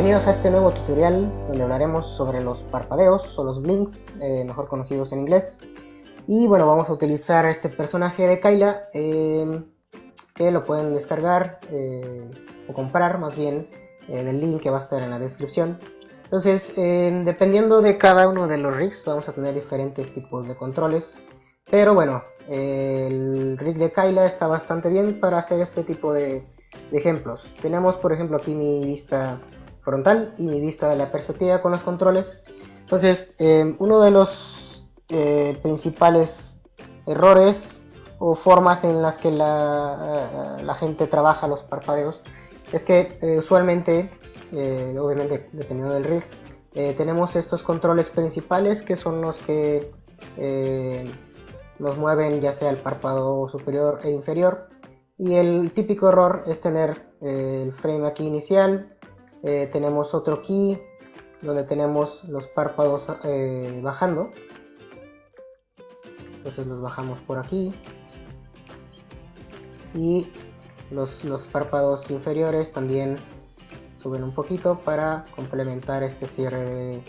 Bienvenidos a este nuevo tutorial donde hablaremos sobre los parpadeos o los blinks, mejor conocidos en inglés. Y bueno, vamos a utilizar este personaje de Kayla que lo pueden descargar o comprar más bien en el link que va a estar en la descripción. Entonces, dependiendo de cada uno de los rigs vamos a tener diferentes tipos de controles. Pero bueno, el rig de Kayla está bastante bien para hacer este tipo de ejemplos. Tenemos por ejemplo aquí mi vista frontal y mi vista de la perspectiva con los controles. Entonces uno de los principales errores o formas en las que la gente trabaja los parpadeos es que usualmente, obviamente dependiendo del rig, tenemos estos controles principales que son los que nos mueven ya sea el párpado superior e inferior. Y el típico error es tener el frame aquí inicial, tenemos otro key donde tenemos los párpados bajando, entonces los bajamos por aquí, y los párpados inferiores también suben un poquito para complementar este cierre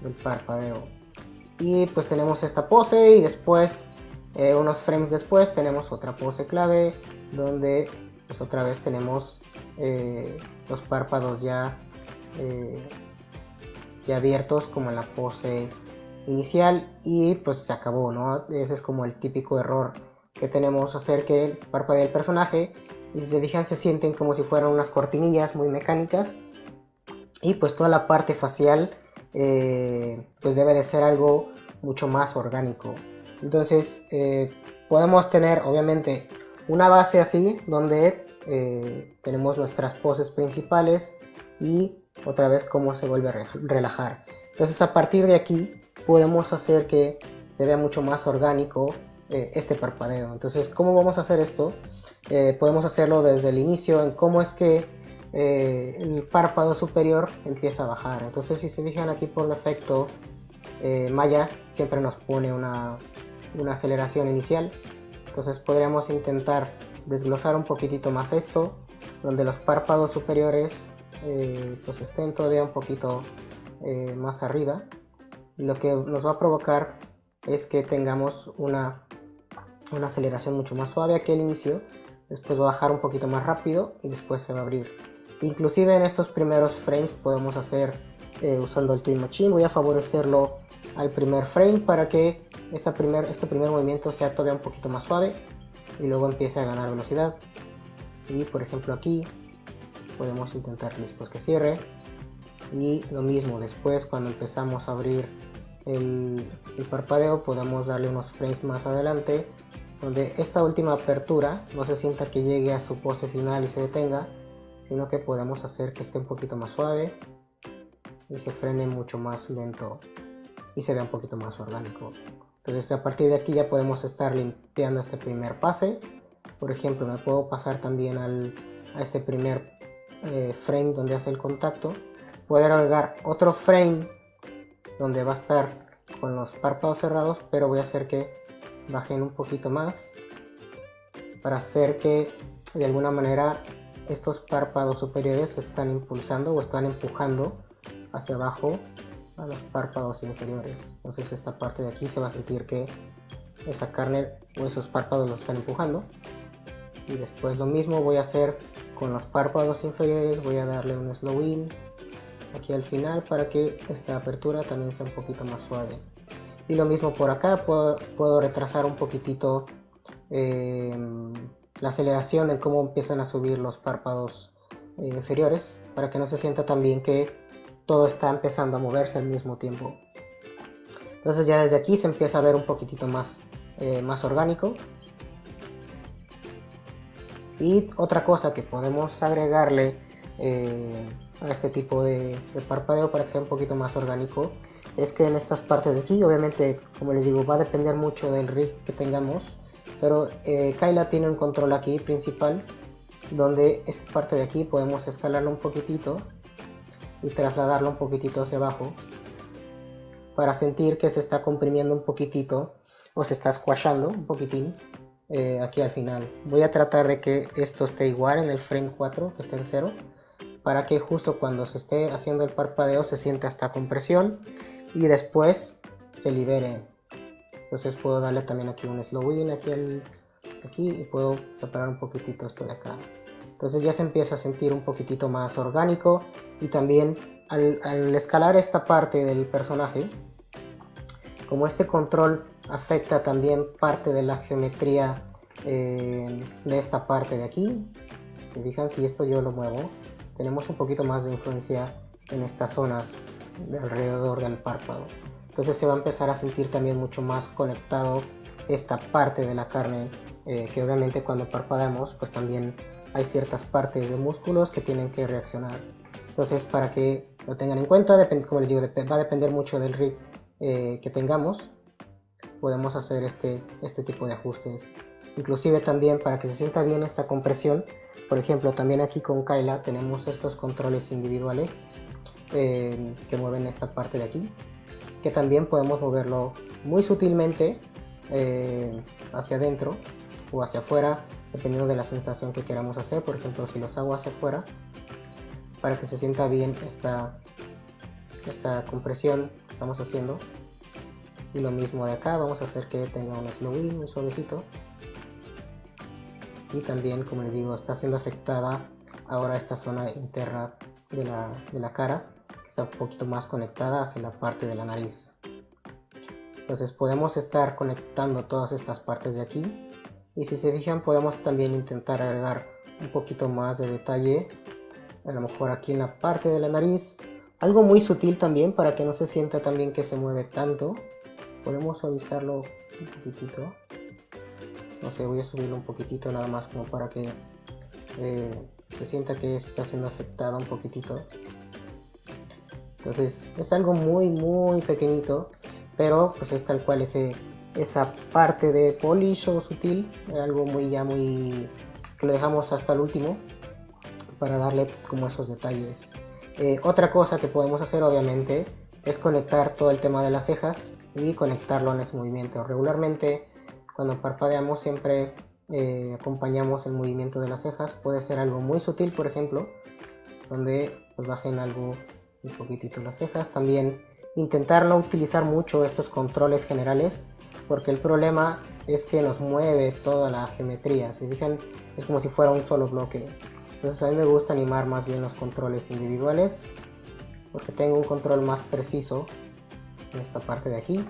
del parpadeo. Y pues tenemos esta pose y después unos frames después tenemos otra pose clave donde pues otra vez tenemos los párpados ya abiertos como en la pose inicial y pues se acabó, ¿no? Ese es como el típico error que tenemos, hacer que el parpadeo del personaje, y si se fijan se sienten como si fueran unas cortinillas muy mecánicas, y pues toda la parte facial pues debe de ser algo mucho más orgánico. Entonces podemos tener obviamente una base así donde tenemos nuestras poses principales y otra vez cómo se vuelve a relajar. Entonces a partir de aquí podemos hacer que se vea mucho más orgánico este parpadeo. Entonces, ¿cómo vamos a hacer esto? Podemos hacerlo desde el inicio en cómo es que el párpado superior empieza a bajar. Entonces si se fijan aquí por defecto Maya siempre nos pone una aceleración inicial. Entonces podríamos intentar desglosar un poquitito más esto, donde los párpados superiores pues estén todavía un poquito más arriba. Lo que nos va a provocar es que tengamos una aceleración mucho más suave aquí al inicio, después va a bajar un poquito más rápido y después se va a abrir. Inclusive en estos primeros frames podemos hacer usando el Twin Machine. Voy a favorecerlo al primer frame para que este primer movimiento sea todavía un poquito más suave y luego empiece a ganar velocidad. Y por ejemplo aquí podemos intentar después que cierre, y lo mismo después cuando empezamos a abrir el parpadeo podemos darle unos frames más adelante donde esta última apertura no se sienta que llegue a su pose final y se detenga, sino que podemos hacer que esté un poquito más suave y se frene mucho más lento y se vea un poquito más orgánico. Entonces a partir de aquí ya podemos estar limpiando este primer pase. Por ejemplo, me puedo pasar también a este primer frame donde hace el contacto, poder agregar otro frame donde va a estar con los párpados cerrados, pero voy a hacer que bajen un poquito más para hacer que de alguna manera estos párpados superiores se están impulsando o están empujando hacia abajo a los párpados inferiores. Entonces esta parte de aquí se va a sentir que esa carne o esos párpados los están empujando. Y después lo mismo voy a hacer con los párpados inferiores, voy a darle un slow in aquí al final para que esta apertura también sea un poquito más suave. Y lo mismo por acá, puedo retrasar un poquitito la aceleración de cómo empiezan a subir los párpados inferiores, para que no se sienta tan bien que todo está empezando a moverse al mismo tiempo. Entonces ya desde aquí se empieza a ver un poquitito más orgánico. Y otra cosa que podemos agregarle a este tipo de parpadeo para que sea un poquito más orgánico es que en estas partes de aquí, obviamente como les digo va a depender mucho del rig que tengamos, pero Kayla tiene un control aquí principal donde esta parte de aquí podemos escalarlo un poquitito y trasladarlo un poquitito hacia abajo para sentir que se está comprimiendo un poquitito o se está squashando un poquitín aquí al final. Voy a tratar de que esto esté igual en el frame 4, que esté en 0, para que justo cuando se esté haciendo el parpadeo se sienta esta compresión y después se libere. Entonces puedo darle también aquí un slow in aquí y puedo separar un poquitito esto de acá. Entonces ya se empieza a sentir un poquitito más orgánico, y también al escalar esta parte del personaje, como este control afecta también parte de la geometría de esta parte de aquí, se fijan, si esto yo lo muevo, tenemos un poquito más de influencia en estas zonas de alrededor del párpado. Entonces se va a empezar a sentir también mucho más conectado esta parte de la carne, que obviamente cuando parpadeamos pues también hay ciertas partes de músculos que tienen que reaccionar. Entonces, para que lo tengan en cuenta, como les digo, va a depender mucho del rig que tengamos. Podemos hacer este tipo de ajustes. Inclusive también para que se sienta bien esta compresión, por ejemplo, también aquí con Kyla tenemos estos controles individuales que mueven esta parte de aquí, que también podemos moverlo muy sutilmente hacia adentro o hacia afuera, dependiendo de la sensación que queramos hacer. Por ejemplo, si los hago hacia afuera, para que se sienta bien esta compresión que estamos haciendo. Y lo mismo de acá, vamos a hacer que tenga un slow in, un suavecito. Y también, como les digo, está siendo afectada ahora esta zona interna de la cara, que está un poquito más conectada hacia la parte de la nariz. Entonces podemos estar conectando todas estas partes de aquí, y si se fijan podemos también intentar agregar un poquito más de detalle, a lo mejor aquí en la parte de la nariz, algo muy sutil también para que no se sienta también que se mueve tanto. Podemos suavizarlo un poquitito, no sé, voy a subirlo un poquitito nada más como para que se sienta que está siendo afectada un poquitito. Entonces es algo muy pequeñito, pero pues es tal cual esa parte de polish o sutil, algo muy que lo dejamos hasta el último para darle como esos detalles. Otra cosa que podemos hacer obviamente es conectar todo el tema de las cejas y conectarlo en ese movimiento. Regularmente cuando parpadeamos siempre acompañamos el movimiento de las cejas. Puede ser algo muy sutil, por ejemplo, donde pues bajen algo un poquitito las cejas. También intentar no utilizar mucho estos controles generales, porque el problema es que nos mueve toda la geometría. Si fijan, es como si fuera un solo bloque. Entonces a mí me gusta animar más bien los controles individuales, porque tengo un control más preciso en esta parte de aquí.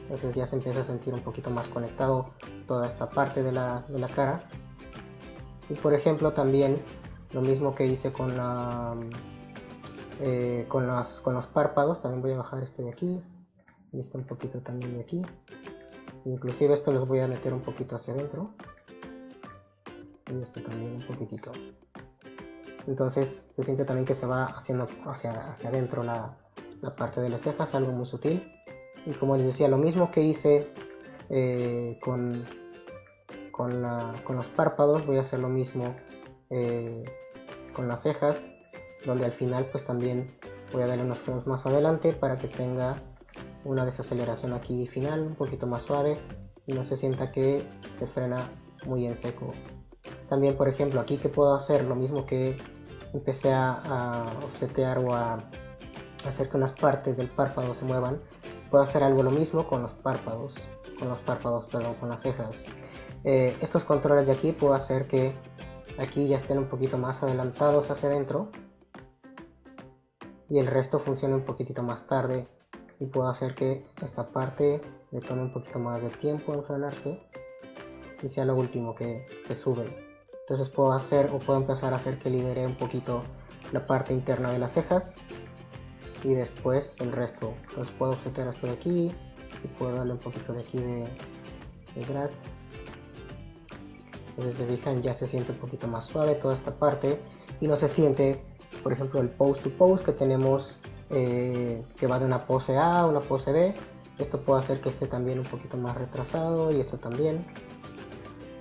Entonces ya se empieza a sentir un poquito más conectado toda esta parte de la cara. Y por ejemplo también lo mismo que hice con los párpados, también voy a bajar este de aquí y este un poquito también de aquí. Inclusive esto los voy a meter un poquito hacia adentro y este también un poquitito. Entonces se siente también que se va haciendo hacia adentro la parte de las cejas, algo muy sutil. Y como les decía, lo mismo que hice con los párpados, voy a hacer lo mismo con las cejas, donde al final pues también voy a darle unos frenos más adelante para que tenga una desaceleración aquí final un poquito más suave y no se sienta que se frena muy en seco. También, por ejemplo, aquí que puedo hacer lo mismo que empecé a offsetear o a hacer que unas partes del párpado se muevan, puedo hacer algo lo mismo con los párpados, con las cejas. Estos controles de aquí puedo hacer que aquí ya estén un poquito más adelantados hacia adentro y el resto funcione un poquitito más tarde, y puedo hacer que esta parte le tome un poquito más de tiempo en frenarse y sea lo último que sube. Entonces puedo empezar a hacer que lidere un poquito la parte interna de las cejas y después el resto. Entonces puedo offsetear esto de aquí y puedo darle un poquito de aquí de drag. Entonces se fijan, ya se siente un poquito más suave toda esta parte y no se siente, por ejemplo, el pose to pose que tenemos que va de una pose A a una pose B. Esto puede hacer que esté también un poquito más retrasado, y esto también,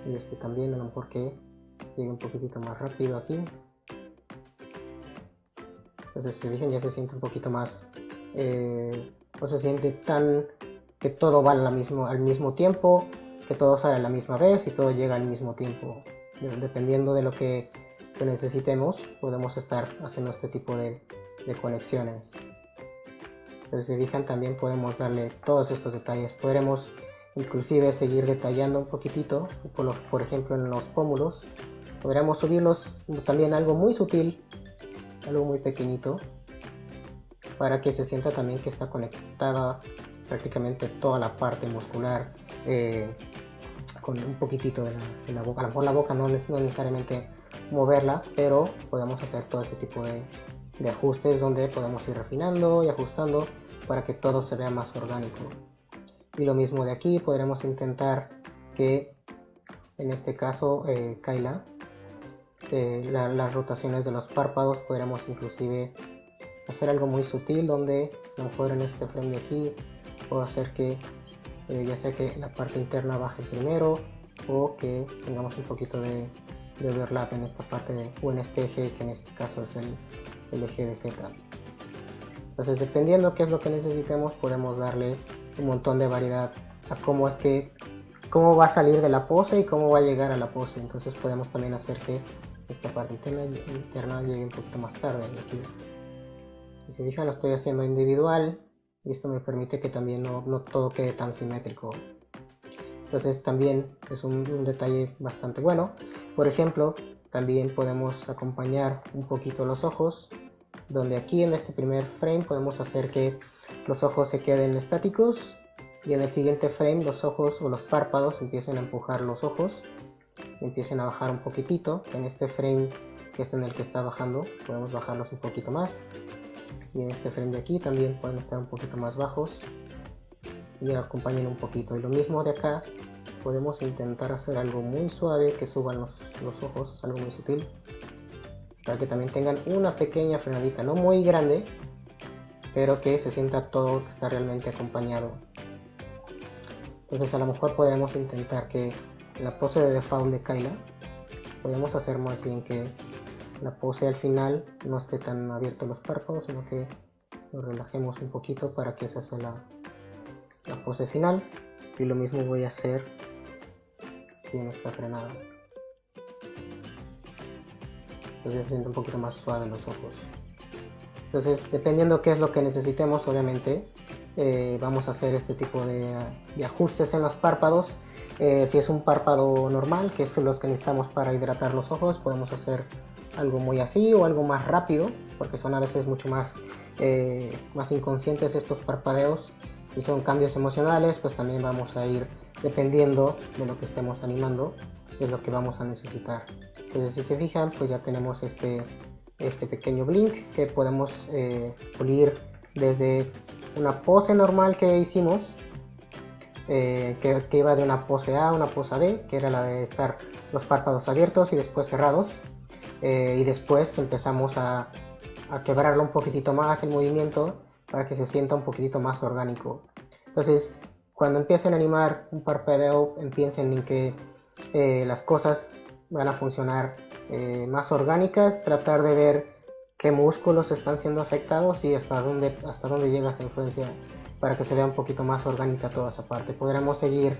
y este también, a lo mejor que llegue un poquitito más rápido aquí. Entonces si fijan, ya se siente un poquito más, no se siente tan que todo va al mismo tiempo, que todo sale a la misma vez y todo llega al mismo tiempo, dependiendo de lo que que necesitemos, podemos estar haciendo este tipo de conexiones. Entonces, si fijan, también podemos darle todos estos detalles. Podremos inclusive seguir detallando un poquitito, por ejemplo en los pómulos. Podríamos subirlos también algo muy sutil, algo muy pequeñito, para que se sienta también que está conectada prácticamente toda la parte muscular con un poquitito de la boca. A lo mejor la boca no necesariamente moverla, pero podemos hacer todo ese tipo de ajustes donde podemos ir refinando y ajustando para que todo se vea más orgánico. Y lo mismo de aquí, podremos intentar que en este caso Kayla, las rotaciones de los párpados, podremos inclusive hacer algo muy sutil donde a lo mejor en este frame de aquí puedo hacer que ya sea que la parte interna baje primero o que tengamos un poquito de overlap en esta parte o en este eje, que en este caso es el eje de Z. Entonces, dependiendo qué es lo que necesitemos, podemos darle un montón de variedad a cómo va a salir de la pose y cómo va a llegar a la pose. Entonces podemos también hacer que esta parte interna llegue un poquito más tarde aquí. Y si fijan, lo estoy haciendo individual y esto me permite que también no todo quede tan simétrico. Entonces también es un detalle bastante bueno. Por ejemplo, también podemos acompañar un poquito los ojos, donde aquí en este primer frame podemos hacer que los ojos se queden estáticos y en el siguiente frame los ojos o los párpados empiecen a empujar los ojos, empiecen a bajar un poquitito. En este frame que es en el que está bajando, podemos bajarlos un poquito más, y en este frame de aquí también pueden estar un poquito más bajos y acompañen un poquito. Y lo mismo de acá, podemos intentar hacer algo muy suave que suban los ojos, algo muy sutil, para que también tengan una pequeña frenadita, no muy grande, pero que se sienta todo que está realmente acompañado. Entonces a lo mejor podemos intentar que la pose de default de Kayla, podemos hacer más bien que la pose al final no esté tan abiertos los párpados, sino que lo relajemos un poquito para que esa sea la pose final. Y lo mismo voy a hacer aquí en esta frenada. Entonces se siente un poquito más suave los ojos. Entonces, dependiendo qué es lo que necesitemos, obviamente vamos a hacer este tipo de ajustes en los párpados. Si es un párpado normal, que son los que necesitamos para hidratar los ojos, podemos hacer algo muy así o algo más rápido, porque son a veces mucho más inconscientes estos parpadeos. Si son cambios emocionales, pues también vamos a ir dependiendo de lo que estemos animando, es lo que vamos a necesitar. Entonces, si se fijan, pues ya tenemos este pequeño blink que podemos pulir desde una pose normal que hicimos, que iba de una pose A a una pose B, que era la de estar los párpados abiertos y después cerrados, y después empezamos a quebrarlo un poquitito más el movimiento para que se sienta un poquitito más orgánico. Entonces, cuando empiecen a animar un parpadeo, piensen en que las cosas van a funcionar más orgánicas, tratar de ver qué músculos están siendo afectados y hasta dónde llega esa influencia para que se vea un poquito más orgánica toda esa parte. Podremos seguir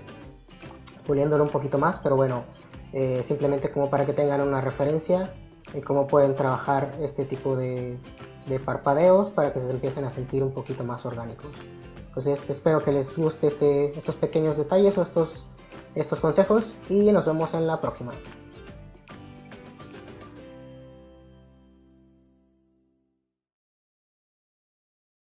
puliéndolo un poquito más, pero bueno, simplemente como para que tengan una referencia en cómo pueden trabajar este tipo de parpadeos para que se empiecen a sentir un poquito más orgánicos. Entonces espero que les guste estos pequeños detalles o estos consejos y nos vemos en la próxima.